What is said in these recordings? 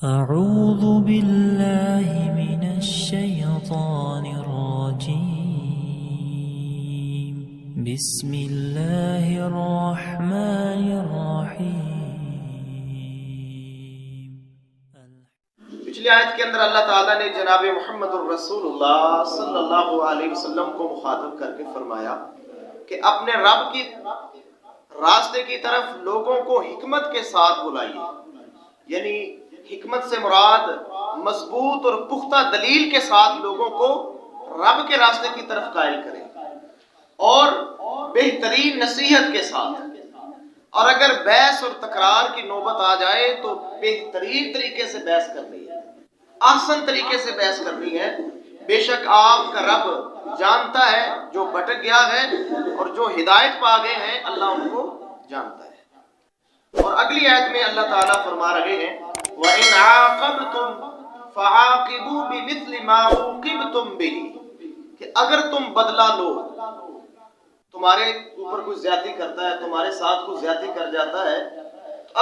أعوذ بالله من الشيطان الرجيم بسم الله الرحمن الرحيم. پچھلی آیت کے اندر اللہ تعالیٰ نے جناب محمد الرسول اللہ صلی اللہ علیہ وسلم کو مخاطب کر کے فرمایا کہ اپنے رب کی راستے کی طرف لوگوں کو حکمت کے ساتھ بلائیے، یعنی حکمت سے مراد مضبوط اور پختہ دلیل کے ساتھ لوگوں کو رب کے راستے کی طرف قائل کریں، اور بہترین نصیحت کے ساتھ، اور اگر بحث اور تکرار کی نوبت آ جائے تو بہترین طریقے سے بحث کرنی ہے، احسن طریقے سے بحث کرنی ہے۔ بے شک آپ کا رب جانتا ہے جو بھٹک گیا ہے، اور جو ہدایت پا گئے ہیں اللہ ان کو جانتا ہے۔ اور اگلی آیت میں اللہ تعالیٰ فرما رہے ہیں وَإِنْ عَاقَبْتُمْ فَعَاقِبُوا بِمِثْلِ مَا عُوقِبْتُمْ بِهِ، کہ اگر تم بدلہ لو، تمہارے اوپر کوئی زیادتی کرتا ہے، تمہارے ساتھ کوئی زیادتی کر جاتا ہے،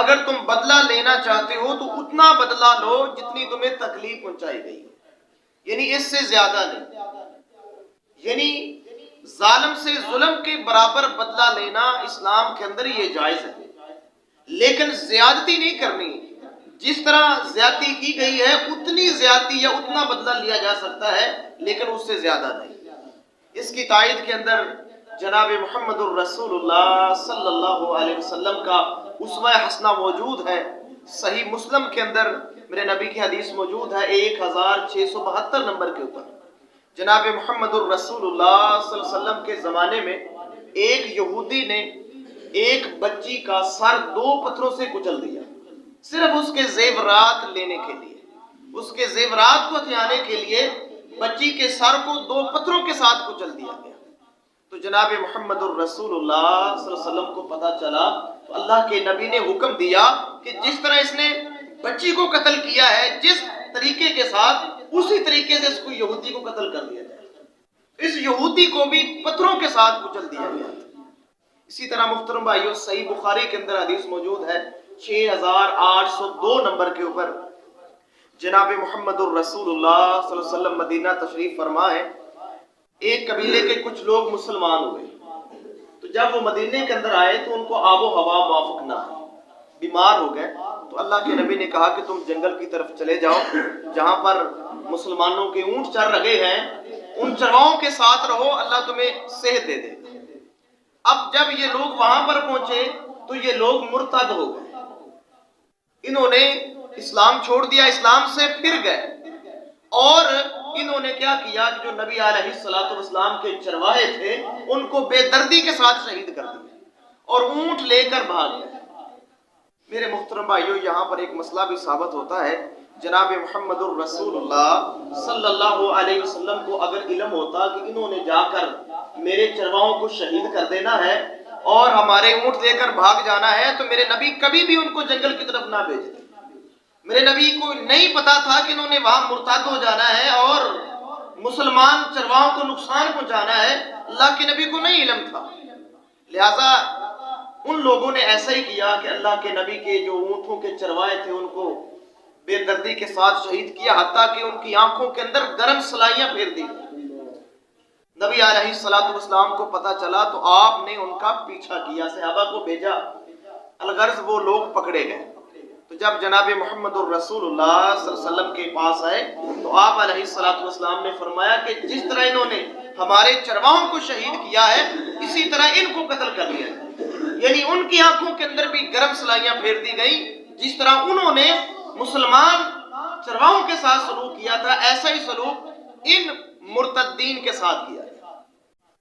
اگر تم بدلہ لینا چاہتے ہو تو اتنا بدلہ لو جتنی تمہیں تکلیف پہنچائی گئی، یعنی اس سے زیادہ نہیں، یعنی ظالم سے ظلم کے برابر بدلہ لینا اسلام کے اندر یہ جائز ہے، لیکن زیادتی نہیں کرنی۔ جس طرح زیادتی کی گئی ہے اتنی زیادتی یا اتنا بدلہ لیا جا سکتا ہے، لیکن اس سے زیادہ نہیں۔ اس کی تائید کے اندر جناب محمد الرسول اللہ صلی اللہ علیہ وسلم کا اسوہ حسنہ موجود ہے۔ صحیح مسلم کے اندر میرے نبی کی حدیث موجود ہے 1672 نمبر کے اوپر۔ جناب محمد الرسول اللہ صلی اللہ علیہ وسلم کے زمانے میں ایک یہودی نے ایک بچی کا سر 2 پتھروں سے کچل دیا، صرف اس کے زیورات لینے کے لیے، اس کے زیورات کو ہتھیانے کے لیے بچی کے سر کو 2 پتھروں کے ساتھ کچل دیا گیا۔ تو جناب محمد الرسول اللہ صلی اللہ علیہ وسلم کو پتہ چلا تو اللہ کے نبی نے حکم دیا کہ جس طرح اس نے بچی کو قتل کیا ہے، جس طریقے کے ساتھ، اسی طریقے سے اس کو یہودی کو قتل کر دیا جائے۔ اس یہودی کو بھی پتھروں کے ساتھ کچل دیا گیا۔ اسی طرح محترم بھائیو، صحیح بخاری کے اندر حدیث موجود ہے 6802 نمبر کے اوپر۔ جناب محمد الرسول اللہ صلی اللہ علیہ وسلم مدینہ تشریف فرما ہے، ایک قبیلے کے کچھ لوگ مسلمان ہوئے، تو جب وہ مدینے کے اندر آئے تو ان کو آب و ہوا موافق نہ ہے، بیمار ہو گئے، تو اللہ کے نبی نے کہا کہ تم جنگل کی طرف چلے جاؤ، جہاں پر مسلمانوں کے اونٹ چر رہے ہیں، ان چرواؤں کے ساتھ رہو، اللہ تمہیں صحت دے دے۔ اب جب یہ لوگ وہاں پر پہنچے تو یہ لوگ مرتد ہو گئے، انہوں نے اسلام چھوڑ دیا، اسلام سے پھر گئے، اور انہوں نے کیا کیا کہ جو نبی علیہ السلام کے چرواہے تھے ان کو بے دردی کے ساتھ شہید کر دیا اور اونٹ لے کر بھاگ گئے۔ میرے محترم بھائیو، یہاں پر ایک مسئلہ بھی ثابت ہوتا ہے، جناب محمد الرسول اللہ صلی اللہ علیہ وسلم کو اگر علم ہوتا کہ انہوں نے جا کر میرے چرواہوں کو شہید کر دینا ہے اور ہمارے اونٹ لے کر بھاگ جانا ہے، تو میرے نبی کبھی بھی ان کو جنگل کی طرف نہ بھیجتے۔ میرے نبی کو نہیں پتا تھا کہ انہوں نے وہاں مرتد ہو جانا ہے اور مسلمان چرواہوں کو نقصان پہنچانا ہے، اللہ کے نبی کو نہیں علم تھا، لہٰذا ان لوگوں نے ایسا ہی کیا کہ اللہ کے نبی کے جو اونٹوں کے چرواہے تھے ان کو بے دردی کے ساتھ شہید کیا، حتیٰ کہ ان کی آنکھوں کے اندر گرم سلائیاں پھیر دی۔ نبی علیہ السلام کو پتا چلا تو آپ نے ان کا پیچھا کیا، صحابہ کو بھیجا، الغرض وہ لوگ پکڑے گئے۔ تو جب جناب محمد الرسول اللہ صلی اللہ علیہ وسلم کے پاس آئے تو آپ علیہ السلام نے فرمایا کہ جس طرح انہوں نے ہمارے چرواہوں کو شہید کیا ہے، اسی طرح ان کو قتل کر لیا ہے، یعنی ان کی آنکھوں کے اندر بھی گرم سلائیاں پھیر دی گئی، جس طرح انہوں نے مسلمان چرواہوں کے ساتھ سلوک کیا تھا، ایسا ہی سلوک ان مرتدین کے ساتھ کیا ہے۔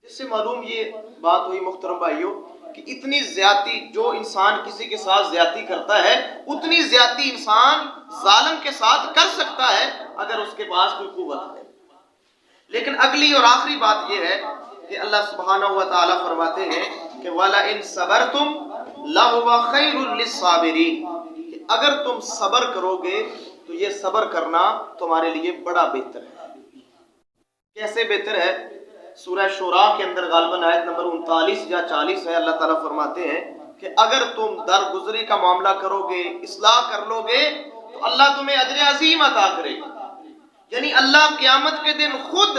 اس سے معلوم یہ بات ہوئی محترم بھائیو کہ اتنی زیادتی جو انسان کسی کے ساتھ زیادتی کرتا ہے، اتنی زیادتی انسان ظالم کے ساتھ کر سکتا ہے اگر اس کے پاس کوئی قوت ہے۔ لیکن اگلی اور آخری بات یہ ہے کہ اللہ سبحانہ و تعالیٰ فرماتے ہیں کہ وَلَئِن صَبَرْتُمْ لَهُوَ خَيْرٌ لِلصَّابِرِينَ، کہ اگر تم صبر کرو گے تو یہ صبر کرنا تمہارے لیے بڑا بہتر ہے۔ کیسے بہتر ہے؟ سورہ شورا کے اندر غالباً آیت نمبر 39 یا 40 ہے، اللہ تعالیٰ فرماتے ہیں کہ اگر تم درگزری کا معاملہ کرو گے، اصلاح کر لو گے، تو اللہ تمہیں اجر عظیم عطا کرے گا، یعنی اللہ قیامت کے دن خود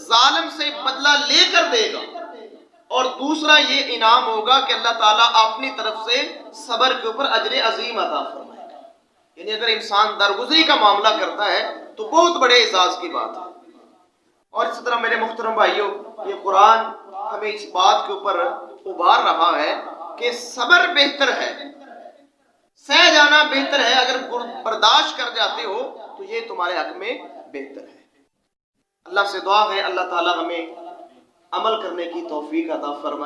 ظالم سے بدلہ لے کر دے گا، اور دوسرا یہ انعام ہوگا کہ اللہ تعالیٰ اپنی طرف سے صبر کے اوپر اجر عظیم عطا فرمائے گا۔ یعنی اگر انسان درگزری کا معاملہ کرتا ہے تو بہت بڑے اعزاز کی بات ہے۔ اور اسی طرح میرے محترم بھائیوں، یہ قرآن ہمیں اس بات کے اوپر ابھار رہا ہے کہ صبر بہتر ہے، سہ جانا بہتر ہے، اگر برداشت کر جاتے ہو تو یہ تمہارے حق میں بہتر ہے۔ اللہ سے دعا ہے اللہ تعالیٰ ہمیں عمل کرنے کی توفیق عطا فرمائے۔